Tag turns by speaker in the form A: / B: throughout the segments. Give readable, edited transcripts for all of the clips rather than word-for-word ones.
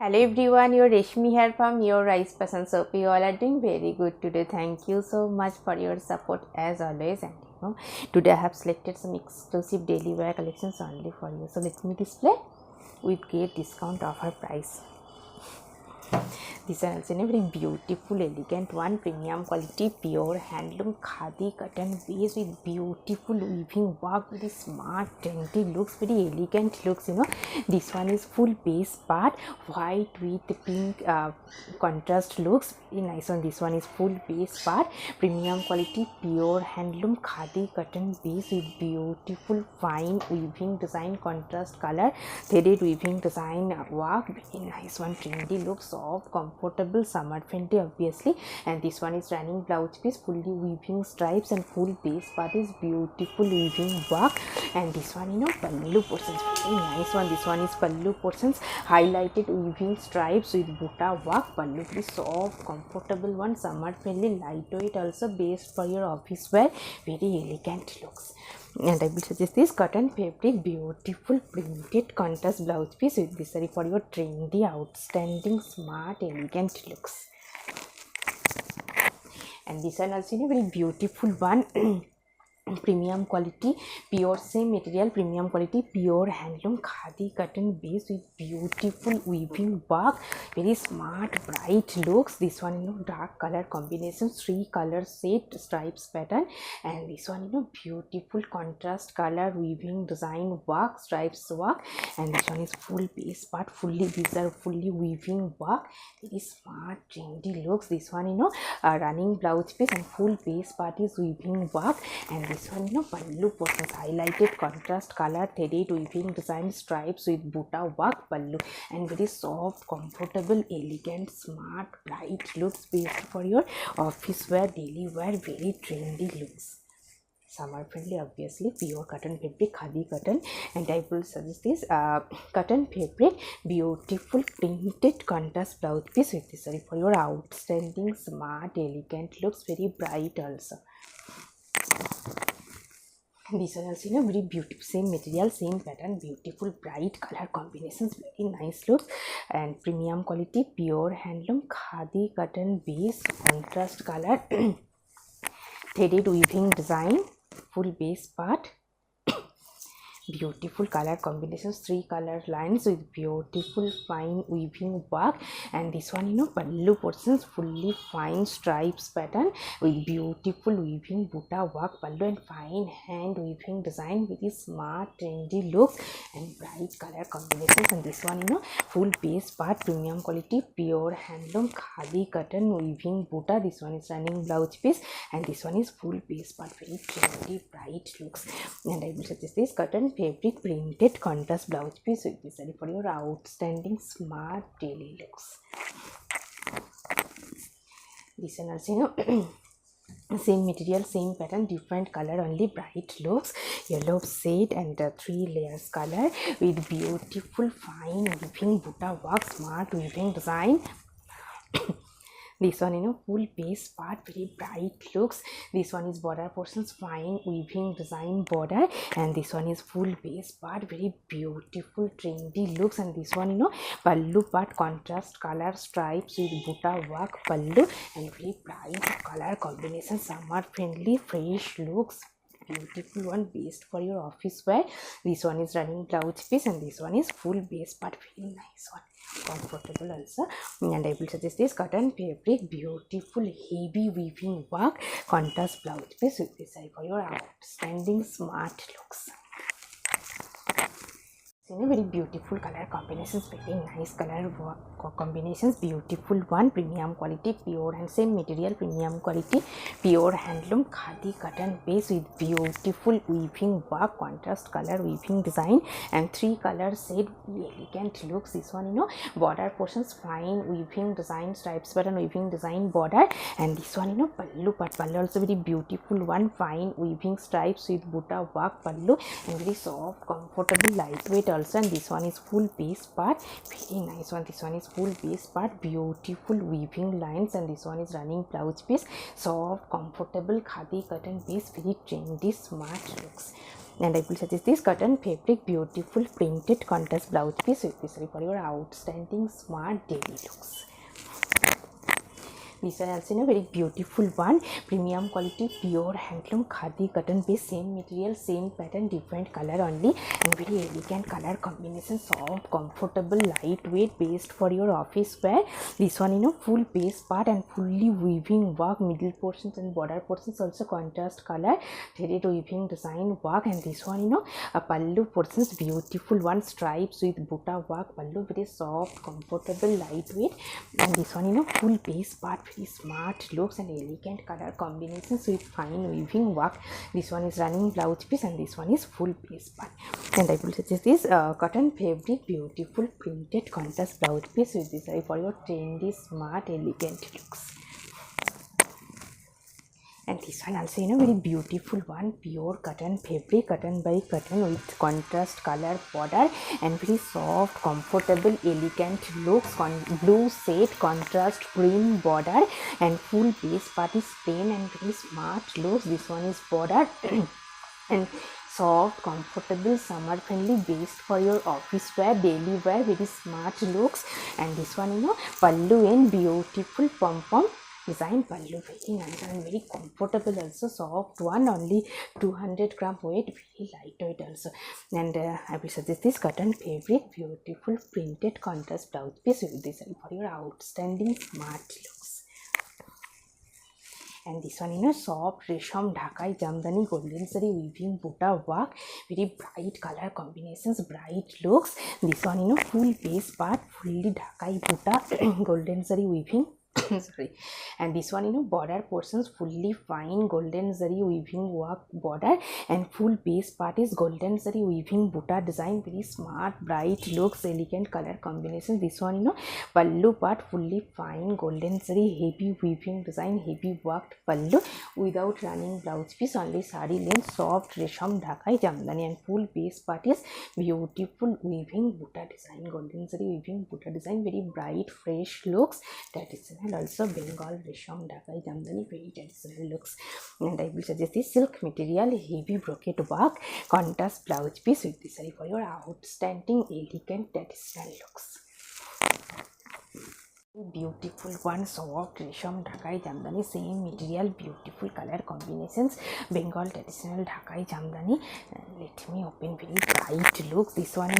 A: Hello everyone, your Reshmi here from your Rice Person Soap. You all are doing very good today. Thank you so much for your support as always. And today I have selected some exclusive daily wear collections only for you. So let me display with great discount offer price. These are also a very beautiful, elegant one, premium quality, pure handloom khadi cotton base with beautiful weaving work, very smart, trendy looks, very elegant looks. This one is full base part, white with pink contrast looks, very nice one. This one is full base part, premium quality, pure handloom khadi cotton base with beautiful fine weaving design, contrast color, threaded weaving design work, very nice one, trendy look, soft, comfortable, summer friendly obviously. And this one is running blouse piece, fully weaving stripes, and full base part is beautiful weaving work. And this one pallu portions, very nice one. This one is pallu portions, highlighted weaving stripes with butta work, pallu, very soft, comfortable one, summer friendly, lightweight, also best for your office wear, very elegant looks. And I will suggest this cotton fabric, beautiful printed contrast blouse piece with this saree for your trendy, outstanding, smart, elegant looks. And this one also a very beautiful one. Premium quality, pure same material, premium quality, pure handloom khadi cotton base with beautiful weaving work, very smart, bright looks. This one dark color combination, 3 color set, stripes pattern. And this one beautiful contrast color weaving design work, stripes work. And this one is full base part, these are fully weaving work, very smart, trendy looks. This one running blouse piece, and full base part is weaving work. And this one pallu portions, highlighted contrast color, threaded weaving design, stripes with butta work pallu, and very soft, comfortable, elegant, smart, bright looks, best for your office wear, daily wear, very trendy looks, summer friendly obviously, pure cotton fabric, khadi cotton. And I will suggest this cotton fabric, beautiful printed contrast blouse piece with this saree for your outstanding, smart, elegant looks, very bright also. This one also very beautiful, same material, same pattern, beautiful bright color combinations, very nice looks. And premium quality, pure handloom khadi cotton base, contrast color, threaded weaving design, full base part, beautiful color combinations, 3 color lines with beautiful fine weaving work. And this one pallu portions, fully fine stripes pattern with beautiful weaving butta work pallu, and fine hand weaving design, very smart, trendy looks, and bright color combinations. And this one full base part, premium quality, pure handloom khadi cotton weaving butta. This one is running blouse piece, and this one is full base part, very trendy, bright looks. And I will suggest this cotton fabric printed contrast blouse piece with this saree for your outstanding, smart, daily looks. This one also same material, same pattern, different color, only bright looks, yellow shade and 3 layers color with beautiful fine weaving butta work, smart weaving design. This one full base part, very bright looks. This one is border portions, fine weaving design border. And this one is full base part, very beautiful, trendy looks. And this one pallu part, contrast color, stripes with butta work pallu, and very bright color combination, summer friendly, fresh looks, beautiful one, best for your office wear. This one is running blouse piece, and this one is full base part, very nice one, comfortable also. And I will suggest this cotton fabric, beautiful heavy weaving work, contrast blouse piece with this saree for your outstanding, smart looks. Very beautiful color combinations, very nice color combinations, beautiful one, premium quality, pure and same material, premium quality, pure handloom khadi cotton base with beautiful weaving work, contrast color weaving design, and 3 color shade, elegant looks. This one border portions, fine weaving design, stripes pattern weaving design border. And this one pallu part, pallu also very beautiful one, fine weaving stripes with butta work pallu, and very soft, comfortable, lightweight also. And this one is full base part, very nice one. This one is full base part, beautiful weaving lines. And this one is running blouse piece, soft, comfortable khadi cotton base, very trendy, smart looks. And I will suggest this cotton fabric beautiful printed contrast blouse piece with this for your outstanding smart daily looks. This one also a very beautiful one, premium quality pure handloom khadi cotton based, same material, same pattern, different color only, and very elegant color combination, soft, comfortable, lightweight, based for your office wear. This one full base part and fully weaving work, middle portions and border portions also contrast color, threaded weaving design work. And this one a pallu portions, beautiful one, stripes with butta work pallu, very soft, comfortable, lightweight. And this one full base part, very smart looks and elegant color combinations with fine weaving work. This one is running blouse piece and this one is full base part. And I will suggest this cotton fabric beautiful printed contrast blouse piece with this for your trendy, smart, elegant looks. And this one also very beautiful one, pure cotton fabric, cotton by cotton with contrast color border and very soft, comfortable, elegant looks, blue shade contrast green border and full base part is plain and very smart looks. This one is border and soft, comfortable, summer friendly, based for your office wear, daily wear, very smart looks. And this one pallu and beautiful pom-pom design pallu, very nice and very comfortable also, soft one, only 200 gram weight, very lightweight also. And I will suggest this cotton fabric beautiful printed contrast blouse piece with this for your outstanding smart looks. And this one soft resham dhakai jamdani golden zari weaving butta work, very bright color combinations, bright looks. This one full base part, fully dhakai butta golden zari weaving sorry. And this one border portions, fully fine golden zari weaving work border and full base part is golden zari weaving butta design, very smart, bright looks, elegant color combination. This one pallu part, fully fine golden zari heavy weaving design, heavy worked pallu without running blouse piece, only sari length, soft resham dhakai jamdani. And full base part is beautiful weaving butta design, golden zari weaving butta design, very bright fresh looks, traditional also Bengal resham dhakai jamdani, very traditional looks. And I will suggest this silk material heavy brocade work contrast blouse piece with this for your outstanding elegant traditional looks. Beautiful one, soft resham dhakai jamdani, same material, beautiful color combinations, Bengal traditional dhakai jamdani. Let me open, very bright look. This one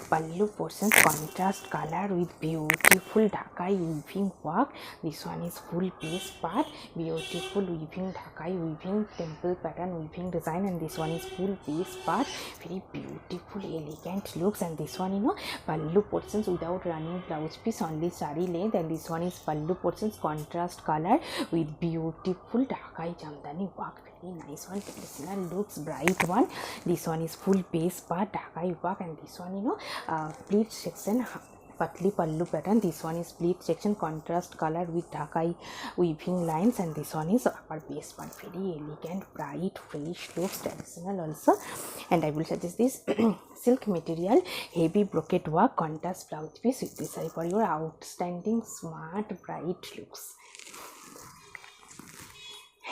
A: pallu portions contrast color with beautiful dhakai weaving work. This one is full base part, beautiful weaving dhakai weaving temple pattern weaving design. And this one is full base part, very beautiful elegant looks. And this one pallu portions without running blouse piece, only sari length. And this one is pallu portions contrast color with beautiful dhakai jamdani work, very nice one, traditional looks, bright one. This one is full base part dhakai work. And this one pleat section patli pallu pattern. This one is pleat section contrast color with dhakai weaving lines. And this one is upper base part, very elegant, bright, fresh looks, traditional also. And I will suggest this silk material heavy brocade work contrast blouse piece with this for your outstanding smart bright looks.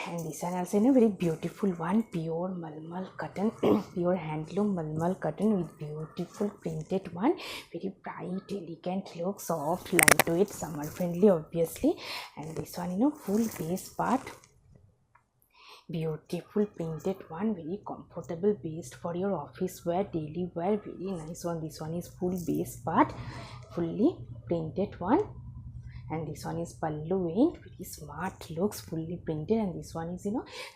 A: And this one also very beautiful one, pure malmal cotton pure handloom malmal cotton with beautiful printed one, very bright elegant look, soft, lightweight, summer friendly obviously. And this one full base part, beautiful printed one, very comfortable, based for your office wear, daily wear, very nice one. This one is full base part, fully printed one. And this one is pallu end, very smart looks, fully printed. And this one is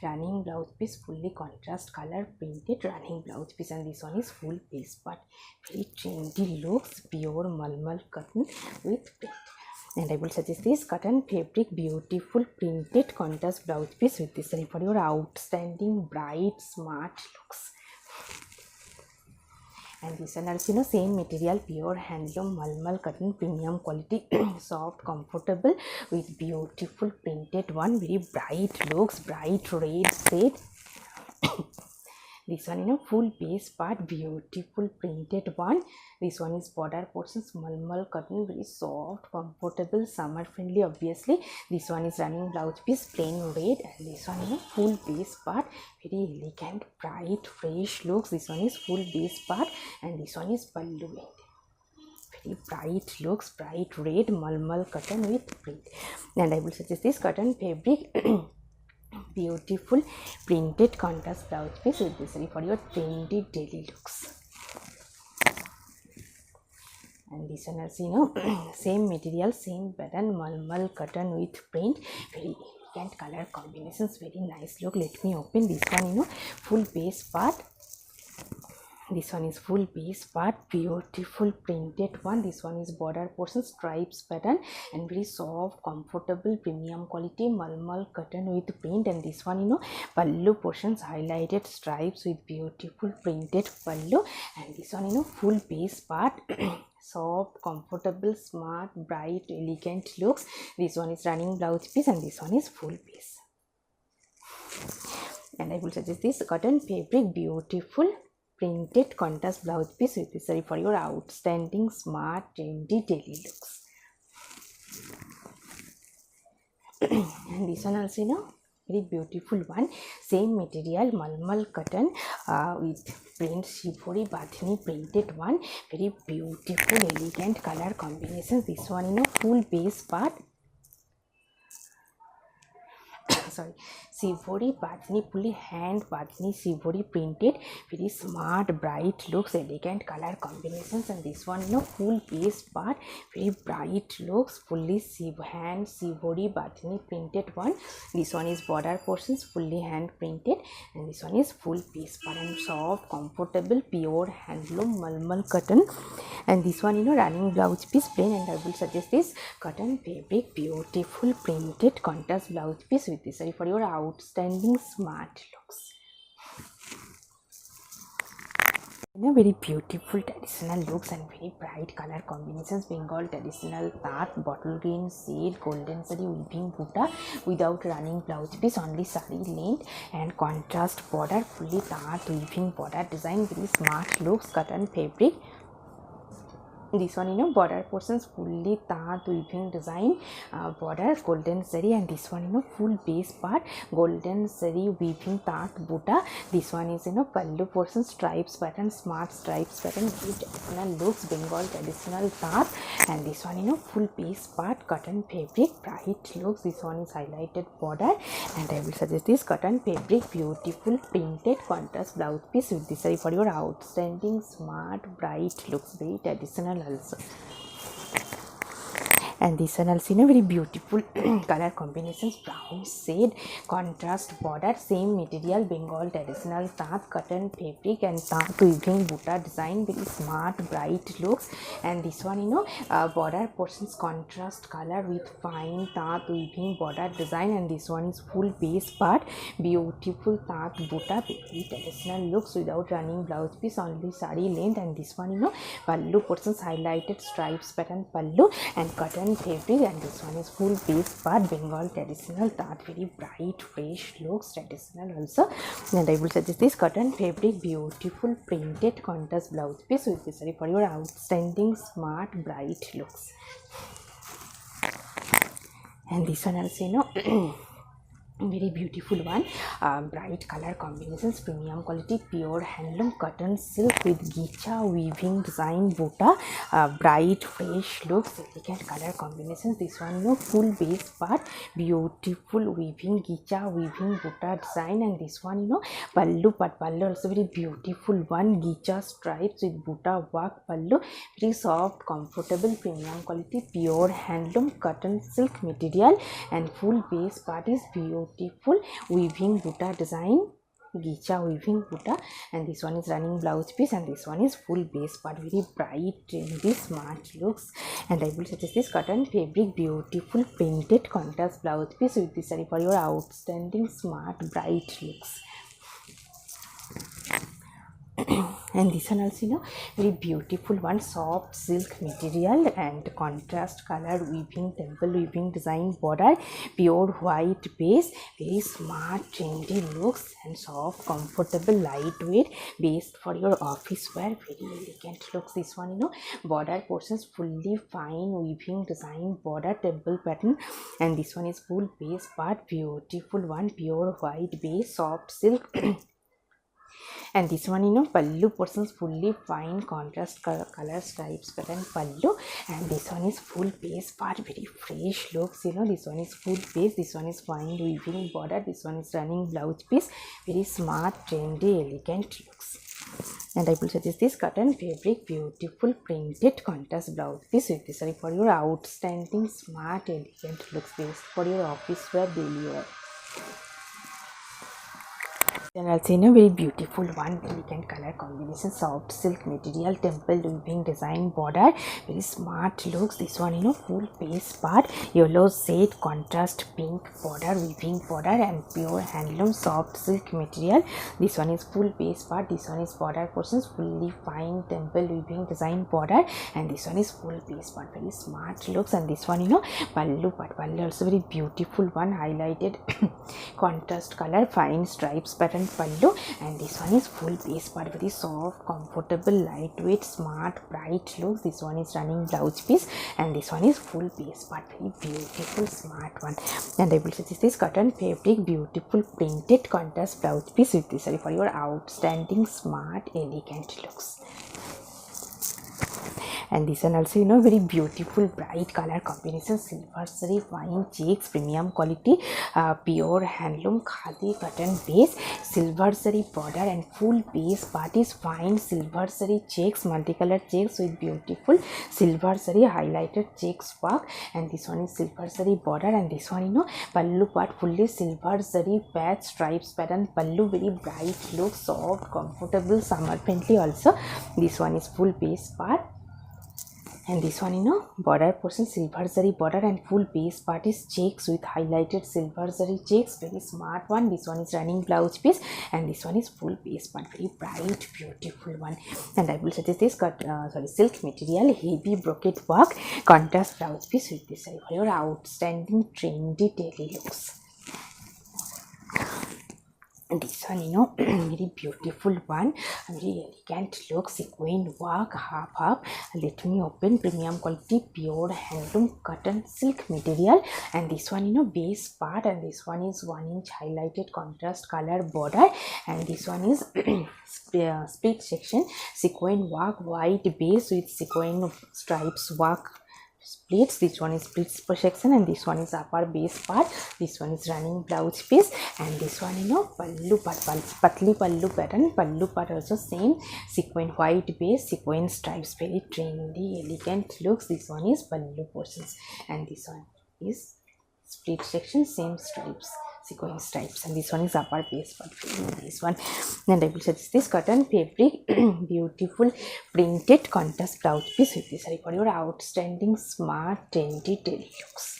A: running blouse piece, fully contrast color printed running blouse piece. And this one is full base part, very trendy looks, pure malmal cotton with print. And I will suggest this cotton fabric beautiful printed contrast blouse piece with this for your outstanding bright smart looks. And this one also same material, pure handloom malmal cotton, premium quality, soft, comfortable with beautiful printed one, very bright looks, bright red shade This one, you know, full base part, beautiful printed one. This one is border portions, malmal cotton, very soft, comfortable, summer friendly. Obviously, this one is running blouse piece, plain red, and this one, you know, full base part, very elegant, bright, fresh looks. This one is full base part, and this one is pallu. Very bright looks, bright red malmal cotton with print. And I will suggest this cotton fabric. Beautiful printed contrast blouse piece with this for your trendy daily looks. And this one also, you know, same material, same pattern, malmal cotton with print, very elegant color combinations, very nice look. Let me open this one, you know, full base part. This one is full base part, beautiful printed one. This one is border portion, stripes pattern, and very soft, comfortable, premium quality malmal cotton with print. And this one, you know, pallu portions, highlighted stripes with beautiful printed pallu. And this one, you know, full base part. Soft, comfortable, smart, bright, elegant looks. This one is running blouse piece, and this one is full piece. And I will suggest this cotton fabric, beautiful printed contrast blouse piece with this for your outstanding, smart, trendy daily looks. And this one also, you know, very beautiful one, same material, malmal cotton with print, shivori bathini printed one, very beautiful, elegant color combinations. This one, you know, full base part. Sorry, shivori bathini, fully hand bathini shivori printed, very smart, bright looks, elegant color combinations. And this one, you know, full base part, very bright looks, fully hand shivori bathini printed one. This one is border portions, fully hand printed, and this one is full base part and soft, comfortable, pure handloom malmal cotton. And this one, you know, running blouse piece, plain. And I will suggest this cotton fabric, beautiful printed contrast blouse piece with this for your outstanding, smart looks. You know, very beautiful traditional looks and very bright color combinations. Bengal traditional tat, bottle green shade, golden saree weaving buta without running blouse piece, only saree length and contrast border, fully tat weaving border design, very smart looks, cotton fabric. This one, you know, border portions, fully tat weaving design, border golden saree. And this one, you know, full base part, golden saree weaving tat buta. This one is, you know, pallu portion, stripes pattern, smart stripes pattern, very traditional looks, Bengal traditional tat. And this one, you know, full base part, cotton fabric, bright looks. This one is highlighted border. And I will suggest this cotton fabric, beautiful printed contrast blouse piece with this for your outstanding, smart, bright looks, very traditional also. And this one also, you know, very beautiful color combinations, brown shade, contrast border, same material, Bengal traditional tat cotton fabric and tat weaving buta design, very smart, bright looks. And this one, you know, border portions, contrast color with fine tat weaving border design. And this one is full base part, beautiful tat buta, very traditional looks without running blouse piece, only saree length. And this one, you know, pallu portions, highlighted stripes pattern pallu and cotton fabric. And this one is full base part, Bengal traditional tat, very bright, fresh looks, traditional also. And I will suggest this cotton fabric, beautiful printed contrast blouse piece with this for your outstanding, smart, bright looks. And this one also, you know, very beautiful one, bright color combinations, premium quality, pure handloom cotton silk with gicha weaving design buta, bright fresh looks, elegant color combinations. This one, no, full base part, beautiful weaving gicha weaving buta design. And this one, you know, pallu part, pallu also very beautiful one, gicha stripes with buta work pallu, very soft, comfortable, premium quality, pure handloom cotton silk material. And full base part is beautiful weaving buta design, gicha weaving buta. And this one is running blouse piece, and this one is full base part, very bright, trendy, smart looks. And I will suggest this cotton fabric, beautiful printed contrast blouse piece with this for your outstanding, smart, bright looks. And this one also, very beautiful one, soft silk material and contrast color weaving, temple weaving design border, pure white base, very smart trendy looks and soft comfortable lightweight, based for your office wear, very elegant looks. This one, border portions fully fine weaving design border, temple pattern, and this one is full base part, beautiful one, pure white base, soft silk. And this one, pallu portions fully fine contrast color stripes pattern pallu, and this one is full base part, very fresh looks. This one is full base, this one is fine weaving border, this one is running blouse piece, very smart trendy elegant looks. And I will suggest this cotton fabric, beautiful printed contrast blouse piece with this for your outstanding smart elegant looks, best for your office wear, daily wear. Then also, very beautiful one, elegant color combination, soft silk material, temple weaving design border, very smart looks. This one, full base part, yellow shade contrast pink border, weaving border, and pure handloom soft silk material. This one is full base part, this one is border portions fully fine temple weaving design border, and this one is full base part, very smart looks. And this one, pallu part, pallu also very beautiful one, highlighted contrast color fine stripes pattern pallu, and this one is full base part, very soft comfortable lightweight smart bright looks. This one is running blouse piece, and this one is full base part, very beautiful smart one. And I will suggest this cotton fabric, beautiful printed contrast blouse piece with this for your outstanding smart elegant looks. And this one also, very beautiful bright color combination, silver zari fine checks, premium quality, pure handloom khadi cotton base, silver zari border, and full base part is fine silver zari checks, multicolor checks with beautiful silver zari highlighted checks work. And this one is silver zari border, and this one, pallu part fully silver zari patch stripes pattern pallu, very bright look, soft comfortable summer friendly also. This one is full base part, and this one, border portion silver zari border, and full base part is checks with highlighted silver zari checks, very smart one. This one is running blouse piece, and this one is full base part, very bright beautiful one. And I will suggest this silk material, heavy brocade work contrast blouse piece with this for your outstanding trendy daily looks. And this one, very beautiful one, very elegant look, sequin work, half. Let me open, premium quality pure handloom cotton silk material. And this one, base part, and this one is 1 inch highlighted contrast color border, and this one is split section sequin work, white base with sequin stripes work splits. This one is splits per section, and this one is upper base part, this one is running blouse piece, and this one, pallu part, patli pallu pattern, pallu part also same sequin white base, sequin stripes, very trendy elegant looks. This one is pallu portions, and this one is split section, same stripes, sequin stripes, and this one is upper base part, this one. And I will suggest this cotton fabric, beautiful printed contrast blouse piece with this for your outstanding smart trendy daily looks.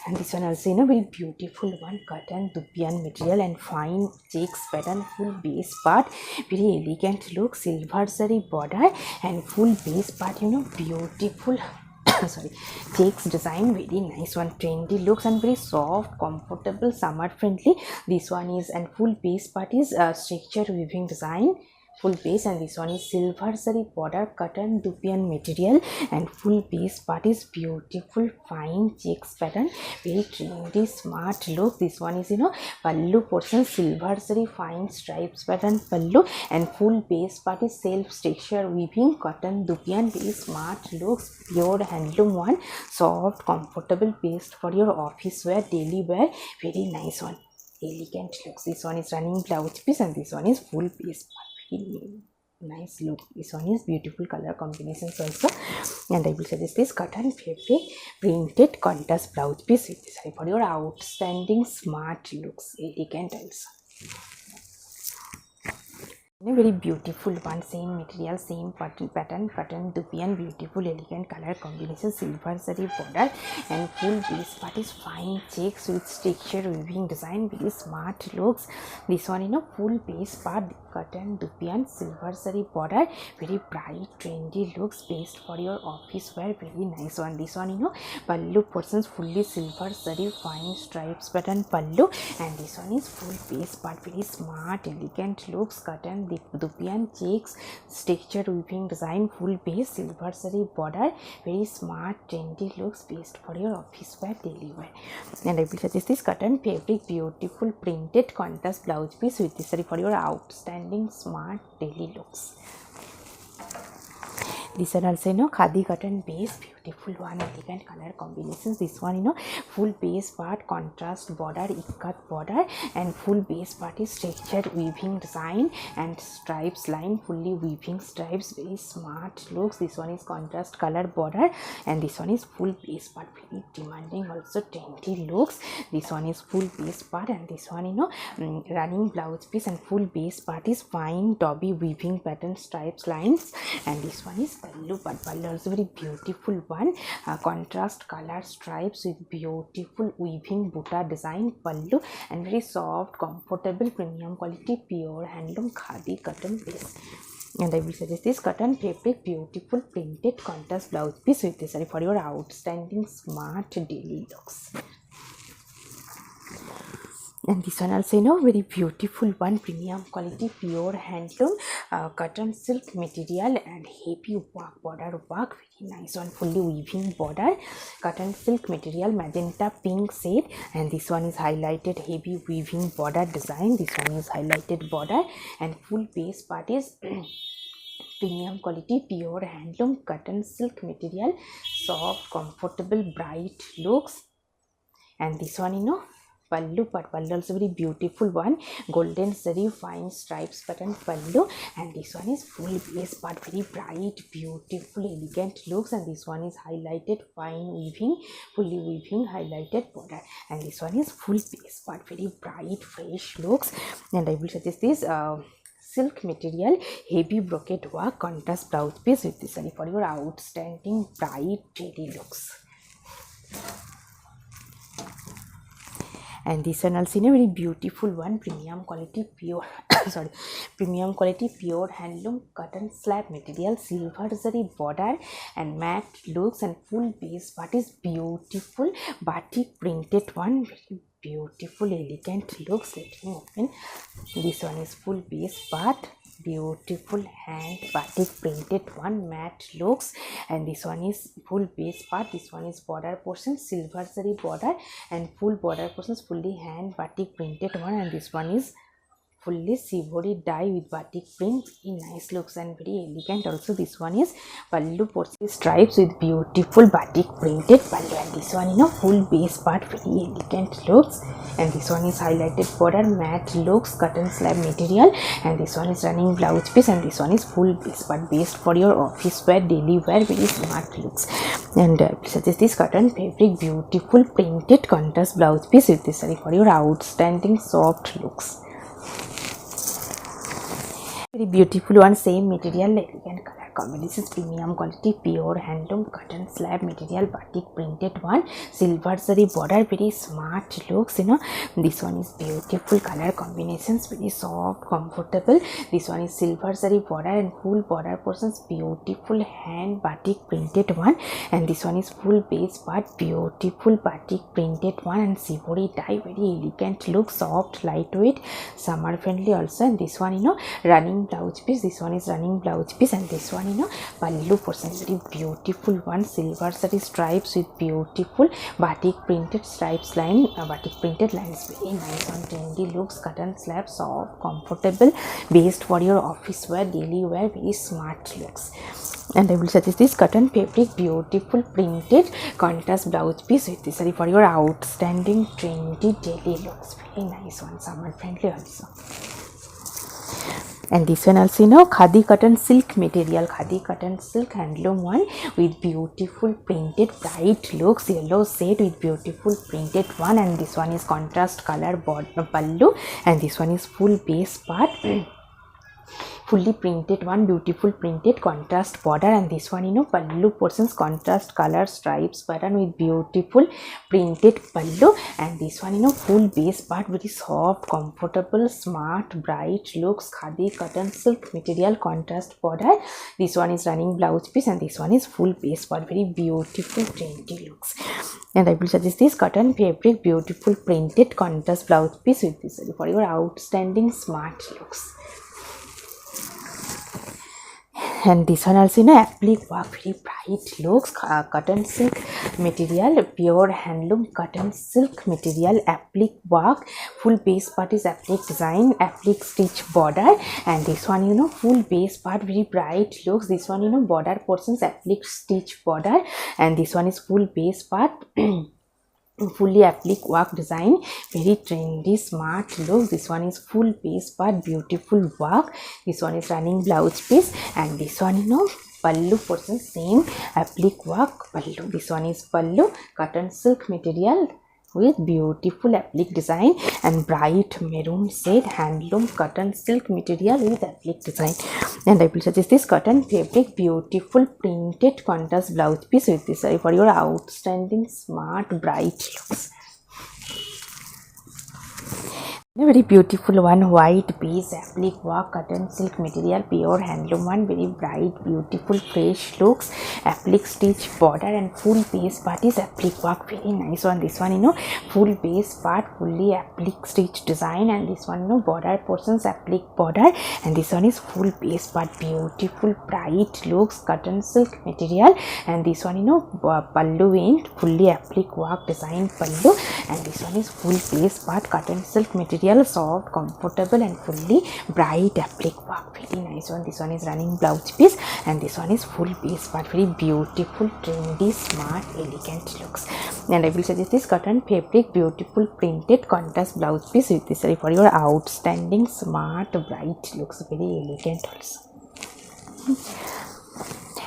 A: And this one also, very beautiful one, cotton dupian material and fine checks pattern, full base part, very elegant look, silver zari border, and full base part, beautiful checks design, very nice one, trendy looks, and very soft comfortable summer friendly. This one is, and full base part is structure weaving design, full base, and this one is silver zari border cotton dupian material, and full base part is beautiful fine checks pattern, very trendy smart look. This one is, pallu portion silver zari fine stripes pattern pallu, and full base part is self structure weaving cotton dupian, very smart looks, pure handloom one, soft comfortable paste for your office wear, daily wear, very nice one, elegant looks. This one is running blouse piece, and this one is full base part, nice look. This one is beautiful color combinations also. And I will suggest this cotton fabric printed contrast blouse piece with this for your outstanding smart looks, elegant also. A very beautiful one, same material, same pattern, dupian, beautiful elegant color combination, silver zari border and full base part is fine checks with texture weaving design, very smart looks. This one full base part cotton dupian, silver zari border, very bright trendy looks, best for your office wear, very nice one. This one pallu portions fully silver zari fine stripes pattern pallu, and this one is full base part, very smart elegant looks, cotton dupian checks texture weaving design, full base silver zari border, very smart trendy looks, best for your office wear, daily wear. And I will suggest this cotton fabric beautiful printed contrast blouse piece with this for your outstanding smart daily looks. These are also khadi cotton base, beautiful one, elegant color combinations. This one full base part contrast border, ikat border, and full base part is textured weaving design and stripes line, fully weaving stripes, very smart looks. This one is contrast color border, and this one is full base part, very demanding also trendy looks. This one is full base part, and this one running blouse piece, and full base part is fine dobby weaving pattern stripes lines, and this one is pallu part. Pallu also very beautiful one, contrast color stripes with beautiful weaving butta design pallu, and very soft comfortable premium quality pure handloom khadi cotton base. And I will suggest this cotton fabric beautiful printed contrast blouse piece with this for your outstanding smart daily looks. And this one also very beautiful one, premium quality pure handloom cotton silk material and heavy work, border work, very nice one, fully weaving border, cotton silk material magenta pink shade, and this one is highlighted heavy weaving border design. This one is highlighted border, and full base part is premium quality pure handloom cotton silk material, soft comfortable bright looks. And this one pallu part, pallu also very beautiful one, golden zari fine stripes pattern pallu, and this one is full base part, very bright beautiful elegant looks, and this one is highlighted fine weaving, fully weaving highlighted border, and this one is full base part, very bright fresh looks. And I will suggest this silk material heavy brocade work contrast blouse piece with this for your outstanding bright daily looks. And this one also very beautiful one, premium quality pure premium quality pure handloom cotton slab material, silver zari border and matte looks, and full base part is beautiful batik printed one, very beautiful elegant looks. Let me open. This one is full base part, beautiful hand batik printed one, matte looks, and this one is full base part. This one is border portion silver zari border, and full border portions fully hand batik printed one, and this one is fully sivori dye with batik print, in nice looks and very elegant also. This one is pallu portion stripes with beautiful batik printed pallu, and this one full base part, very elegant looks, and this one is highlighted border, matte looks, cotton slab material, and this one is running blouse piece, and this one is full base part, based for your office wear, daily wear, very smart looks. And suggest this cotton fabric beautiful printed contrast blouse piece with this for your outstanding soft looks. Very beautiful one, same material, elegant color combinations, premium quality pure handloom cotton slab material batik printed one, silver zari border, very smart looks. This one is beautiful color combinations, very soft comfortable. This one is silver zari border and full border portions, beautiful hand batik printed one, and this one is full base part, beautiful batik printed one, and sivori dye, very elegant look, soft lightweight summer friendly also. And this one running blouse piece, this one is running blouse piece, and this one pallu portion, very beautiful one, silver zari stripes with beautiful batik printed stripes line, batik printed lines, very nice one, trendy looks, cotton slab, soft comfortable, based for your office wear, daily wear, very smart looks. And I will suggest this cotton fabric beautiful printed contrast blouse piece with this for your outstanding trendy daily looks, very nice one, summer friendly also. And this one also khadi cotton silk material, khadi cotton silk handloom one with beautiful printed bright looks, yellow shade with beautiful printed one, and this one is contrast color border pallu, and this one is full base part, fully printed one, beautiful printed contrast border, and this one pallu portions contrast color stripes pattern with beautiful printed pallu, and this one full base part, very soft, comfortable, smart, bright looks, khadi cotton silk material contrast border. This one is running blouse piece, and this one is full base part, very beautiful trendy looks. And I will suggest this cotton fabric beautiful printed contrast blouse piece with this for your outstanding smart looks. And this one also applique work, very bright looks, cotton silk material, pure handloom cotton silk material, applique work, full base part is applique design, applique stitch border, and this one full base part, very bright looks. This one border portions applique stitch border, and this one is full base part fully applique work design, very trendy smart look. This one is full base part, beautiful work. This one is running blouse piece, and this one pallu portion same applique work pallu. This one is pallu, cotton silk material with beautiful applique design, and bright maroon shade handloom cotton silk material with applique design. And I will suggest this cotton fabric beautiful printed contrast blouse piece with this for your outstanding smart bright looks. A very beautiful one, white base applique work cotton silk material, pure handloom one, very bright beautiful fresh looks, applique stitch border, and full base part is applique work, very nice one. This one full base part fully applique stitch design, and this one border portions applique border, and this one is full base part, beautiful bright looks, cotton silk material, and this one pallu end fully applique work design pallu, and this one is full base part cotton silk material, soft, comfortable, and fully bright applique work, very nice one. This one is running blouse piece, and this one is full base part, very beautiful, trendy, smart, elegant looks. And I will suggest this cotton fabric beautiful printed contrast blouse piece with this for your outstanding smart bright looks, very elegant also.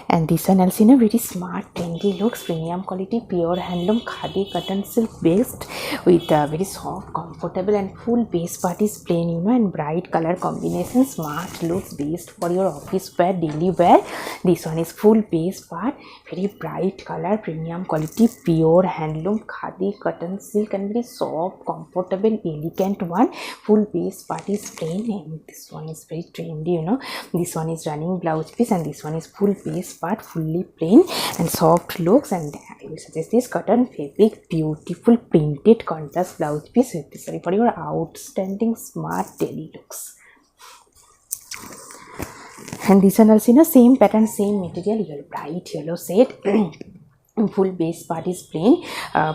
A: And this one also very smart trendy looks, premium quality pure handloom khadi cotton silk based with very soft, comfortable, and full base part is plain and bright color combination, smart looks based for your office wear, daily wear. This one is full base part, very bright color, premium quality pure handloom khadi cotton silk, and very soft, comfortable, elegant one. Full base part is plain, and this one is very trendy This one is running blouse piece, and this one is full base part, fully plain and soft looks. And I will suggest this cotton fabric beautiful printed contrast blouse piece with this for your outstanding smart daily looks. And this one also same pattern, same material, yellow, bright yellow shade. Full base part is plain,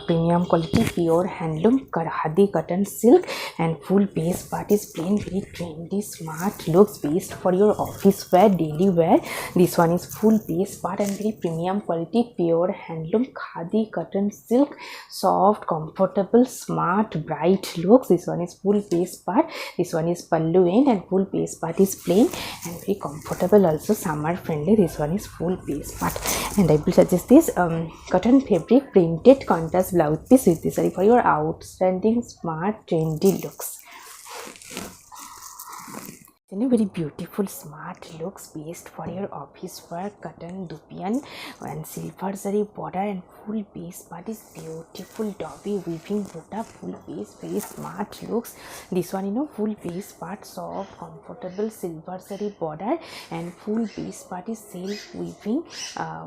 A: premium quality pure handloom khadi cotton silk, and full base part is plain, very trendy smart looks based for your office wear, daily wear. This one is full base part and very premium quality pure handloom khadi cotton silk, soft, comfortable, smart, bright looks. This one is full base part, this one is pallu end, and full base part is plain and very comfortable, also summer friendly. This one is full base part, and I will suggest this cotton fabric printed contrast blouse piece with this for your outstanding smart trendy looks. Then a very beautiful smart looks based for your office wear, cotton dupian and silver zari border, and full base part is beautiful dobby weaving buta, full base, very smart looks. This one full base part, soft, comfortable, silver zari border, and full base part is silk weaving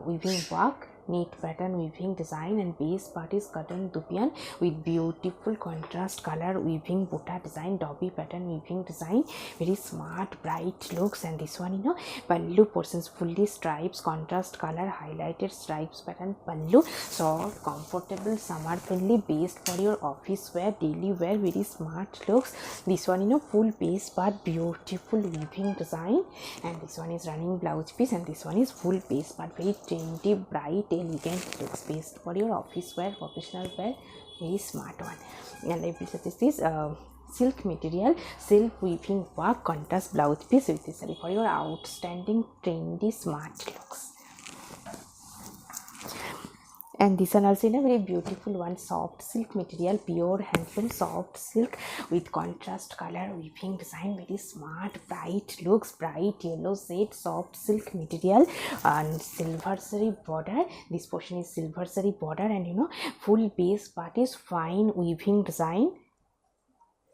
A: weaving work, neat pattern weaving design, and base part is cotton dupian with beautiful contrast color weaving buta design, dobby pattern weaving design, very smart bright looks. And this one pallu portions fully stripes, contrast color highlighted stripes pattern pallu, soft, comfortable, summer friendly, based for your office wear, daily wear, very smart looks. This one full base part, beautiful weaving design, and this one is running blouse piece, and this one is full base part, very trendy, bright, elegant looks based for your office wear, professional wear, very smart one. And I will suggest this silk material, silk weaving work contrast blouse piece with this for your outstanding trendy smart looks. And this one also in a very beautiful one, soft silk material, pure handloom soft silk with contrast color weaving design, very smart, bright looks, bright yellow shade, soft silk material and silver zari border. This portion is silver zari border, and full base part is fine weaving design,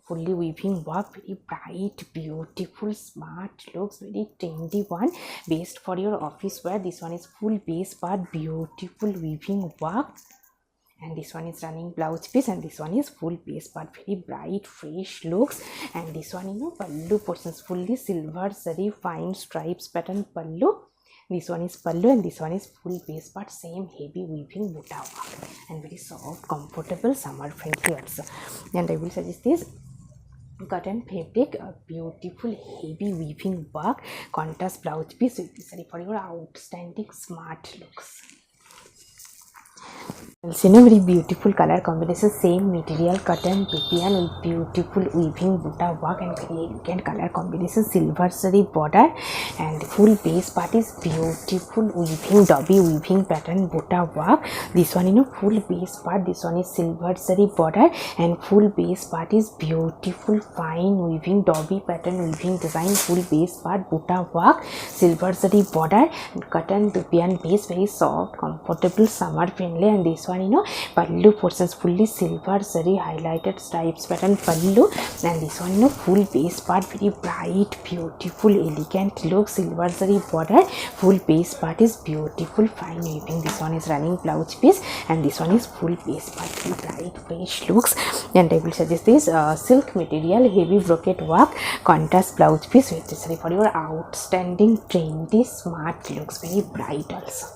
A: fully weaving work, very bright, beautiful, smart looks, very trendy one, best for your office wear. This one is full base part, beautiful weaving work, and this one is running blouse piece, and this one is full base part, very bright, fresh looks. And this one pallu portions, fully silver zari fine stripes pattern pallu. This one is pallu, and this one is full base part, same heavy weaving buta work, and very soft, comfortable, summer friendly also. And I will suggest this cotton fabric, a beautiful heavy weaving work, contrast blouse piece with this saree for your outstanding smart looks. Also very beautiful color combination, same material cotton pipian with beautiful weaving buta work and very elegant color combination, silver zari border, and full base part is beautiful weaving dobby weaving pattern buta work. This one full base part, this one is silver zari border, and full base part is beautiful fine weaving dobby pattern weaving design, full base part buta work, silver zari border, and cotton pipian base, very soft, comfortable, summer friendly. And this one pallu portions, fully silver zari highlighted stripes pattern pallu, and this one full base part, very bright, beautiful, elegant look, silver zari border, full base part is beautiful fine weaving. This one is running blouse piece, and this one is full base part, very bright, fresh looks. And I will suggest this silk material, heavy brocade work, contrast blouse piece with this for your outstanding, trendy, smart looks, very bright also.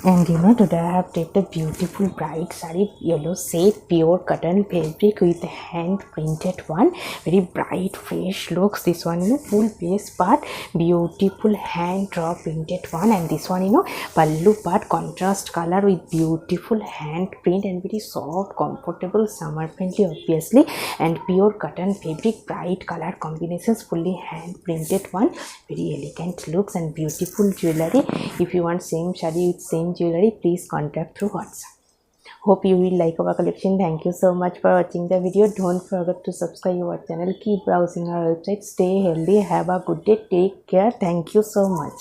A: And today I have taped a beautiful bright saree, yellow shade, pure cotton fabric with hand printed one, very bright, fresh looks. This one full base part, beautiful hand draw printed one, and this one pallu part, contrast color with beautiful hand print, and very soft, comfortable, summer friendly obviously, and pure cotton fabric, bright color combinations, fully hand printed one, very elegant looks and beautiful jewelry. If you want same saree with same jewelry, please contact through WhatsApp. Hope you will like our collection. Thank you so much for watching the video. Don't forget to subscribe our channel. Keep browsing our website. Stay healthy. Have a good day. Take care. Thank you so much.